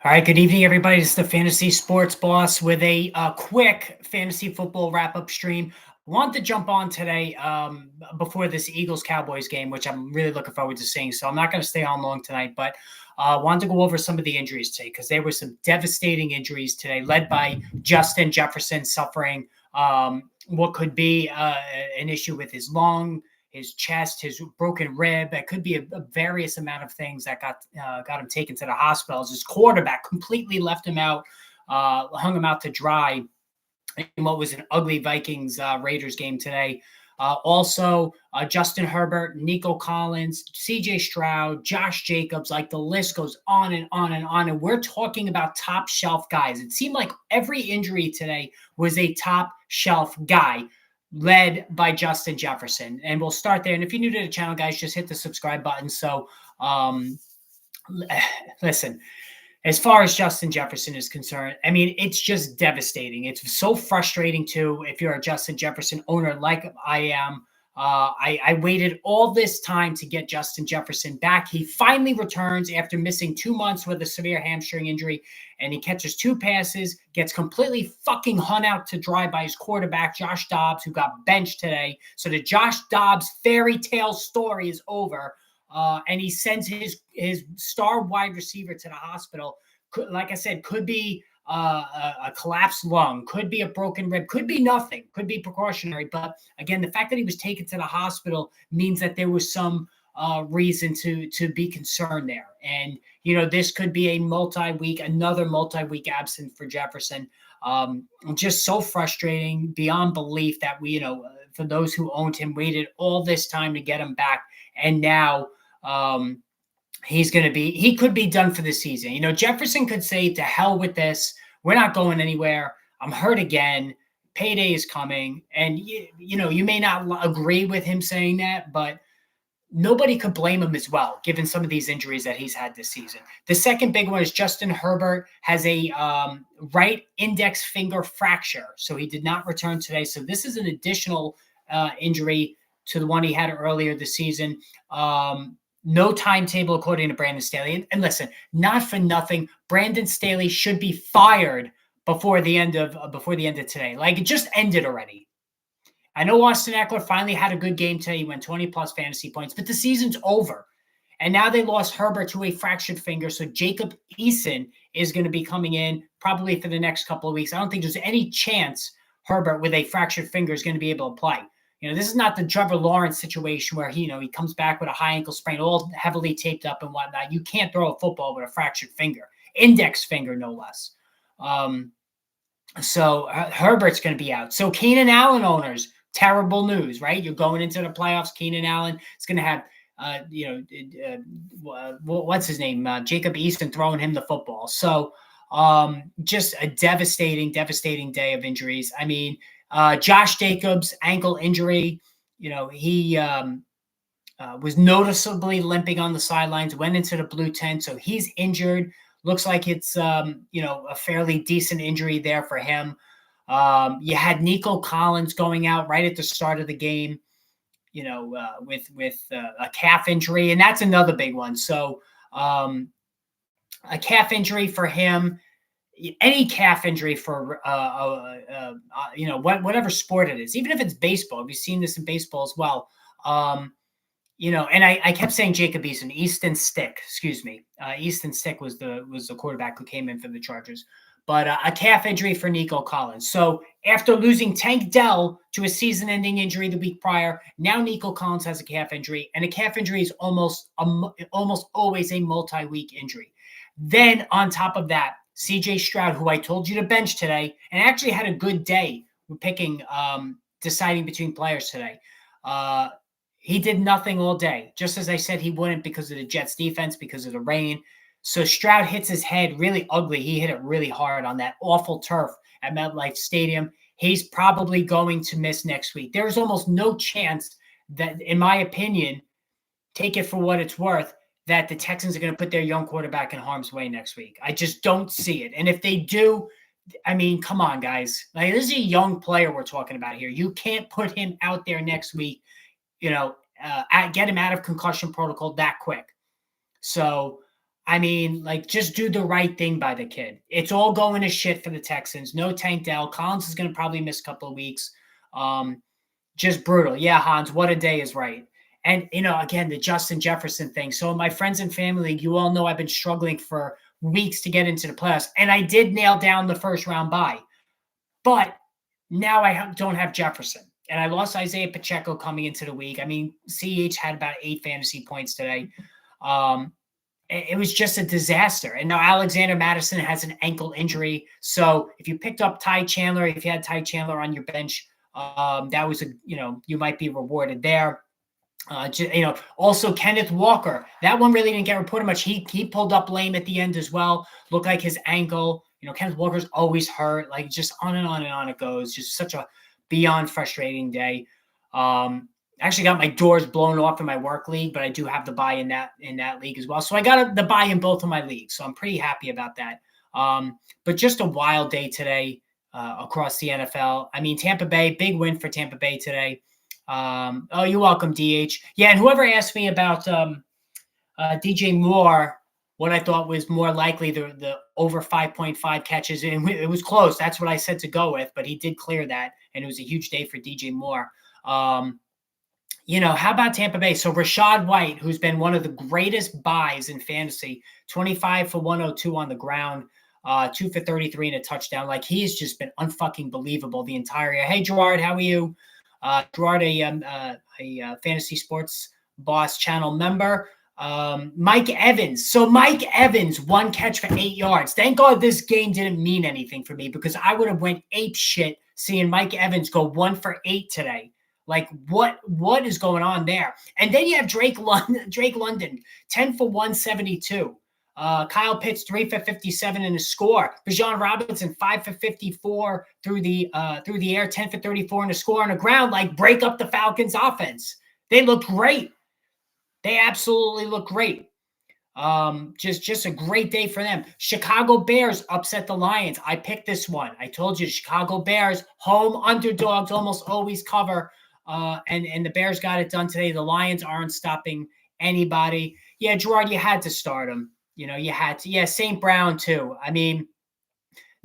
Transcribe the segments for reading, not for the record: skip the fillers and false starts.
All right, good evening, everybody. This is the Fantasy Sports Boss with a quick fantasy football wrap-up stream. Want to jump on today before this Eagles-Cowboys game, which I'm really looking forward to seeing. So I'm not going to stay on long tonight, but wanted to go over some of the injuries today because there were some devastating injuries today, led by Justin Jefferson suffering what could be an issue with his lung, his chest, his broken rib. It could be a various amount of things that got him taken to the hospital. As his quarterback completely left him out, hung him out to dry in what was an ugly Vikings Raiders game today. Also, Justin Herbert, Nico Collins, CJ Stroud, Josh Jacobs, like the list goes on and on and on. And we're talking about top shelf guys. It seemed like every injury today was a top shelf guy led by Justin Jefferson. And we'll start there. And if you're new to the channel, guys, just hit the subscribe button. So, listen, as far as Justin Jefferson is concerned, I mean, it's just devastating. It's so frustrating, too, if you're a Justin Jefferson owner like I am. I waited all this time to get Justin Jefferson back. He finally returns after missing 2 months with a severe hamstring injury, and he catches 2 passes, gets completely fucking hung out to dry by his quarterback, Josh Dobbs, who got benched today. So the Josh Dobbs fairy tale story is over, and he sends his star wide receiver to the hospital. Like I said, could be a collapsed lung, could be a broken rib, could be nothing, could be precautionary. But again, the fact that he was taken to the hospital means that there was some reason to be concerned there. And, you know, this could be another multi-week absence for Jefferson. Just so frustrating beyond belief that for those who owned him, waited all this time to get him back. And now, he could be done for the season. You know, Jefferson could say, to hell with this. We're not going anywhere. I'm hurt again. Payday is coming. And, you may not agree with him saying that, but nobody could blame him as well, given some of these injuries that he's had this season. The second big one is Justin Herbert has a right index finger fracture. So he did not return today. So this is an additional injury to the one he had earlier this season. No timetable, according to Brandon Staley. And listen, not for nothing, Brandon Staley should be fired before the end of today. Like, it just ended already. I know Austin Eckler finally had a good game today. He went 20-plus fantasy points, but the season's over. And now they lost Herbert to a fractured finger, so Jacob Eason is going to be coming in probably for the next couple of weeks. I don't think there's any chance Herbert with a fractured finger is going to be able to play. You know, this is not the Trevor Lawrence situation where he comes back with a high ankle sprain, all heavily taped up and whatnot. You can't throw a football with a fractured finger, index finger, no less. So Herbert's going to be out. So Keenan Allen owners, terrible news, right? You're going into the playoffs. Keenan Allen is going to have, what's his name? Jacob Eason throwing him the football. So just a devastating day of injuries. I mean, Josh Jacobs, ankle injury, he was noticeably limping on the sidelines, went into the blue tent, so he's injured. Looks like it's, a fairly decent injury there for him. You had Nico Collins going out right at the start of the game, with a calf injury, and that's another big one. So a calf injury for him, any calf injury for whatever sport it is, even if it's baseball. We've seen this in baseball as well. And I kept saying Jacob Eason, Easton Stick, excuse me. Easton Stick was the quarterback who came in for the Chargers. But a calf injury for Nico Collins. So after losing Tank Dell to a season-ending injury the week prior, now Nico Collins has a calf injury, and a calf injury is almost always a multi-week injury. Then on top of that, CJ Stroud, who I told you to bench today, and actually had a good day picking, deciding between players today. He did nothing all day, just as I said he wouldn't, because of the Jets defense, because of the rain. So Stroud hits his head really ugly. He hit it really hard on that awful turf at MetLife Stadium. He's probably going to miss next week. There's almost no chance that, in my opinion, take it for what it's worth, that the Texans are going to put their young quarterback in harm's way next week. I just don't see it. And if they do, I mean, come on, guys. Like, this is a young player we're talking about here. You can't put him out there next week, get him out of concussion protocol that quick. So I mean, like, just do the right thing by the kid. It's all going to shit for the Texans. No Tank Dell. Collins is going to probably miss a couple of weeks. Just brutal. Yeah, Hans, what a day is right. And, again, the Justin Jefferson thing. So, my friends and family, you all know I've been struggling for weeks to get into the playoffs. And I did nail down the first round bye. But now I don't have Jefferson. And I lost Isaiah Pacheco coming into the week. I mean, CH had about 8 fantasy points today. It was just a disaster. And now Alexander Madison has an ankle injury. So if you picked up Ty Chandler, if you had Ty Chandler on your bench, that was you might be rewarded there. Also Kenneth Walker, that one really didn't get reported much. He pulled up lame at the end as well. Looked like his ankle. Kenneth Walker's always hurt. Like, just on and on and on it goes. Just such a beyond frustrating day. I actually got my doors blown off in my work league, but I do have the buy in that league as well. So I got the buy in both of my leagues. So I'm pretty happy about that. But just a wild day today across the NFL. I mean, Tampa Bay, big win for Tampa Bay today. Oh, you're welcome, DH. Yeah, and whoever asked me about DJ Moore, what I thought was more likely the over 5.5 catches, and it was close. That's what I said to go with, but he did clear that, and it was a huge day for DJ Moore. How about Tampa Bay? So Rachaad White, who's been one of the greatest buys in fantasy, 25 for 102 on the ground, 2 for 33 and a touchdown. Like, he's just been unfucking believable the entire year. Hey, Gerard, how are you? Gerard, a Fantasy Sports Boss channel member. Mike Evans. So Mike Evans, 1 catch for 8 yards. Thank God this game didn't mean anything for me, because I would have went ape shit seeing Mike Evans go 1 for 8 today. Like, what is going on there? And then you have Drake London, 10 for 172. Kyle Pitts, 3 for 57 in a score. Bijan Robinson, 5 for 54 through the air, 10 for 34 in a score on the ground. Like, break up the Falcons offense. They look great. They absolutely look great. Just a great day for them. Chicago Bears upset the Lions. I picked this one. I told you, Chicago Bears, home underdogs almost always cover. And the Bears got it done today. The Lions aren't stopping anybody. Yeah, Gerard, you had to start them. You had to. Yeah, St. Brown too. I mean,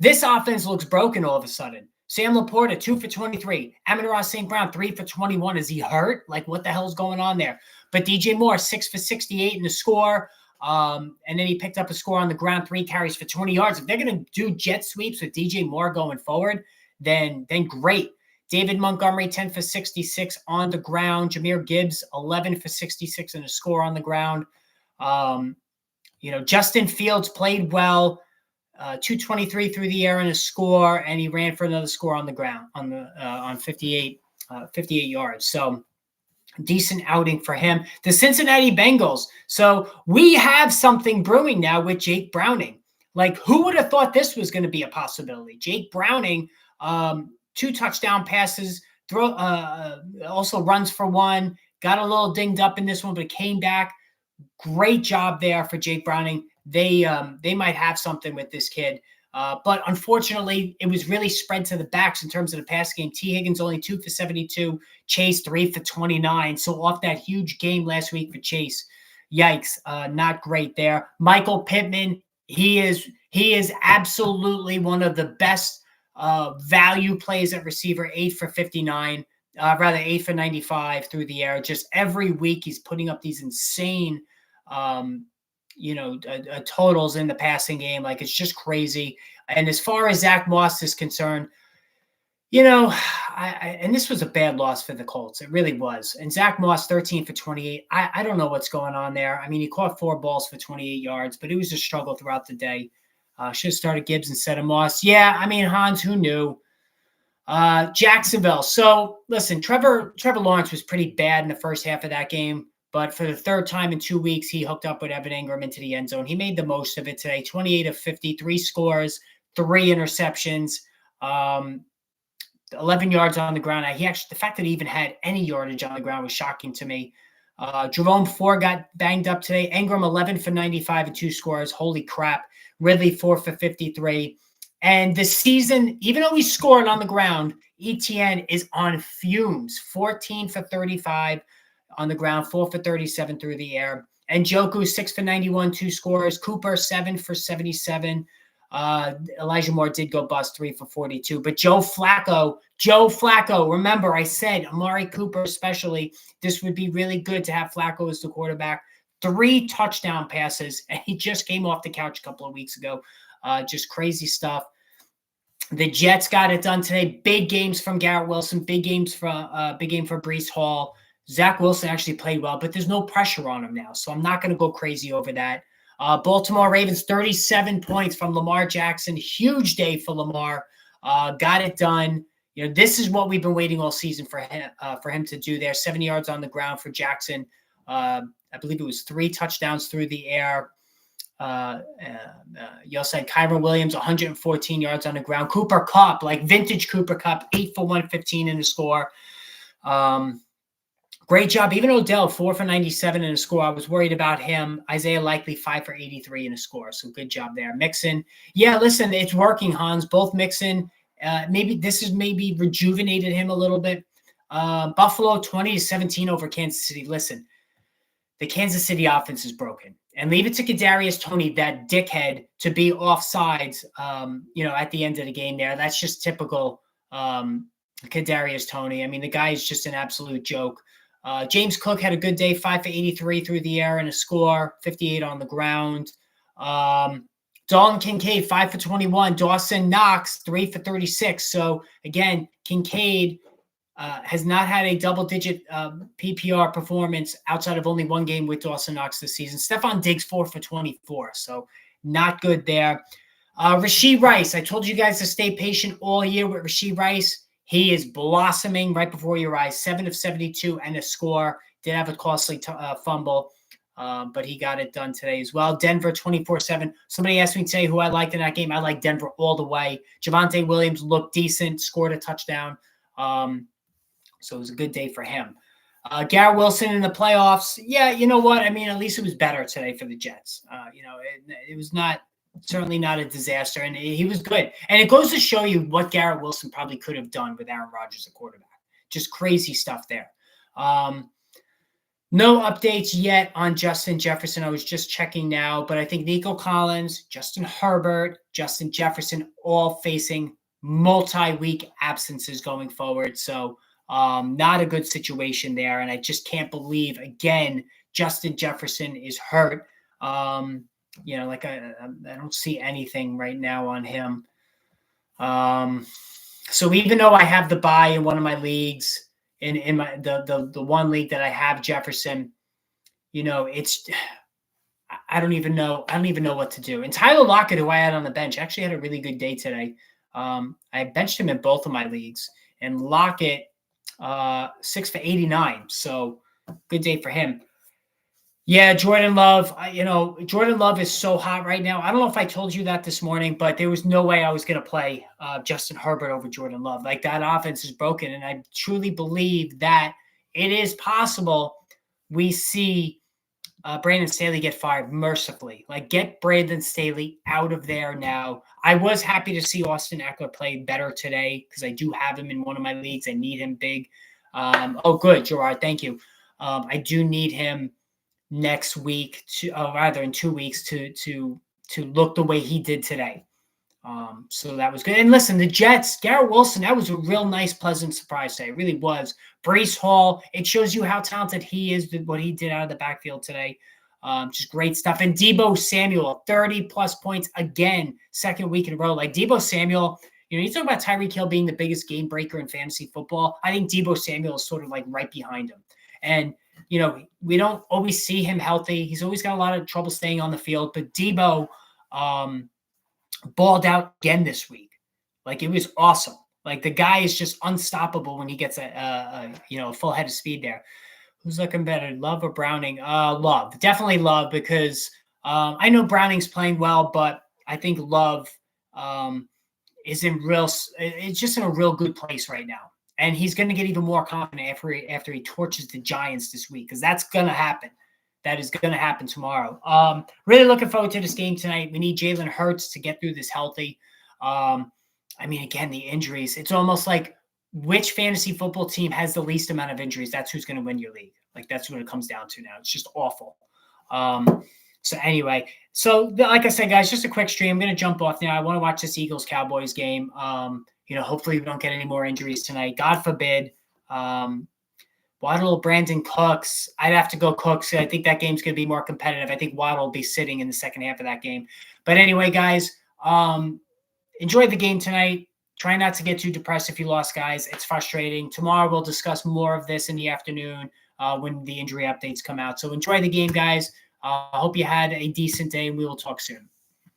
this offense looks broken all of a sudden. Sam Laporta, 2 for 23. Amon-Ra St. Brown, 3 for 21. Is he hurt? Like, what the hell's going on there? But DJ Moore, 6 for 68 in the score. And then he picked up a score on the ground, 3 carries for 20 yards. If they're going to do jet sweeps with DJ Moore going forward, then great. David Montgomery, 10 for 66 on the ground. Jahmyr Gibbs, 11 for 66 in a score on the ground. Justin Fields played well, 223 through the air in a score, and he ran for another score on the ground on 58 yards. So decent outing for him. The Cincinnati Bengals. So we have something brewing now with Jake Browning. Like, who would have thought this was going to be a possibility? Jake Browning, 2 touchdown passes, also runs for 1, got a little dinged up in this one, but came back. Great job there for Jake Browning. They might have something with this kid. But unfortunately, it was really spread to the backs in terms of the pass game. T. Higgins only 2 for 72, Chase 3 for 29. So off that huge game last week for Chase, yikes, not great there. Michael Pittman, he is absolutely one of the best value plays at receiver, 8 for 59, 8 for 95 through the air. Just every week he's putting up these insane totals in the passing game. Like, it's just crazy. And as far as Zach Moss is concerned, and this was a bad loss for the Colts. It really was. And Zach Moss, 13 for 28. I don't know what's going on there. I mean, he caught 4 balls for 28 yards, but it was a struggle throughout the day. Should have started Gibbs instead of Moss. Yeah, I mean, Hans, who knew? Jacksonville. So, listen, Trevor Lawrence was pretty bad in the first half of that game. But for the third time in 2 weeks, he hooked up with Evan Ingram into the end zone. He made the most of it today. 28 of 50, 3 scores, 3 interceptions, 11 yards on the ground. The fact that he even had any yardage on the ground was shocking to me. Jerome Ford got banged up today. Ingram, 11 for 95 and 2 scores. Holy crap. Ridley, 4 for 53. And the season, even though he scored on the ground, ETN is on fumes. 14 for 35 on the ground, 4 for 37 through the air. And Njoku, 6 for 91, 2 scores. Cooper, 7 for 77. Elijah Moore did go bust, 3 for 42. But Joe Flacco, remember I said Amari Cooper especially, this would be really good to have Flacco as the quarterback. 3 touchdown passes, and he just came off the couch a couple of weeks ago. Just crazy stuff. The Jets got it done today. Big games from Garrett Wilson. Big game for Breece Hall. Zach Wilson actually played well, but there's no pressure on him now, so I'm not going to go crazy over that. Baltimore Ravens, 37 points from Lamar Jackson. Huge day for Lamar. Got it done. You know, this is what we've been waiting all season for him to do there. 70 yards on the ground for Jackson. I believe it was 3 touchdowns through the air. You also had Kyren Williams, 114 yards on the ground. Cooper Kupp, like vintage Cooper Kupp, 8 for 115 in the score. Great job. Even Odell, 4 for 97 in a score. I was worried about him. Isaiah Likely, 5 for 83 in a score. So good job there. Mixon. Yeah, listen, it's working, Hans. Both Mixon. Maybe this has rejuvenated him a little bit. Buffalo, 20-17 over Kansas City. Listen, the Kansas City offense is broken. And leave it to Kadarius Toney, that dickhead, to be offsides, at the end of the game there. That's just typical Kadarius Toney. I mean, the guy is just an absolute joke. James Cook had a good day, 5 for 83 through the air and a score, 58 on the ground. Dalton Kincaid, 5 for 21. Dawson Knox, 3 for 36. So, again, Kincaid has not had a double-digit PPR performance outside of only one game with Dawson Knox this season. Stephon Diggs, 4 for 24. So, not good there. Rashee Rice, I told you guys to stay patient all year with Rashee Rice. He is blossoming right before your eyes. 7 of 72 and a score. Did have a costly fumble, but he got it done today as well. Denver 24-7. Somebody asked me today who I liked in that game. I like Denver all the way. Javonte Williams looked decent, scored a touchdown. So it was a good day for him. Garrett Wilson in the playoffs. Yeah, you know what? I mean, at least it was better today for the Jets. It was certainly not a disaster, and he was good. And it goes to show you what Garrett Wilson probably could have done with Aaron Rodgers at quarterback. Just crazy stuff there. No updates yet on Justin Jefferson. I was just checking now, but I think Nico Collins, Justin Herbert, Justin Jefferson, all facing multi-week absences going forward. So not a good situation there. And I just can't believe, again, Justin Jefferson is hurt. I don't see anything right now on him. So even though I have the bye in one of my leagues, in my the one league that I have Jefferson, I don't even know what to do. And Tyler Lockett, who I had on the bench, actually had a really good day today. I benched him in both of my leagues, and Lockett 6 for 89. So good day for him. Yeah, Jordan Love. Jordan Love is so hot right now. I don't know if I told you that this morning, but there was no way I was going to play Justin Herbert over Jordan Love. Like, that offense is broken, and I truly believe that it is possible we see Brandon Staley get fired mercifully. Like, get Brandon Staley out of there now. I was happy to see Austin Eckler play better today because I do have him in one of my leagues. I need him big. Good, Gerard. Thank you. I do need him next week, rather in 2 weeks, to look the way he did today. So that was good. And listen, the Jets, Garrett Wilson, that was a real nice, pleasant surprise today. It really was. Breece Hall, it shows you how talented he is, what he did out of the backfield today. Just great stuff. And Deebo Samuel, 30-plus points again, second week in a row. Like, Deebo Samuel, you talk about Tyreek Hill being the biggest game breaker in fantasy football. I think Deebo Samuel is sort of like right behind him. And we don't always see him healthy. He's always got a lot of trouble staying on the field. But Deebo balled out again this week. Like, it was awesome. Like, the guy is just unstoppable when he gets a full head of speed there. Who's looking better, Love or Browning? Love. Definitely Love, because I know Browning's playing well, but I think Love is just in a real good place right now. And he's going to get even more confident after he torches the Giants this week, because that's going to happen. That is going to happen tomorrow. Really looking forward to this game tonight. We need Jalen Hurts to get through this healthy. Again, the injuries. It's almost like which fantasy football team has the least amount of injuries. That's who's going to win your league. Like, that's what it comes down to now. It's just awful. So anyway, like I said, guys, just a quick stream. I'm going to jump off now. I want to watch this Eagles-Cowboys game. Hopefully we don't get any more injuries tonight. God forbid. Waddle, Brandon Cooks. I'd have to go Cooks. I think that game's going to be more competitive. I think Waddle will be sitting in the second half of that game. But anyway, guys, enjoy the game tonight. Try not to get too depressed if you lost, guys. It's frustrating. Tomorrow we'll discuss more of this in the afternoon when the injury updates come out. So enjoy the game, guys. I hope you had a decent day, and we will talk soon.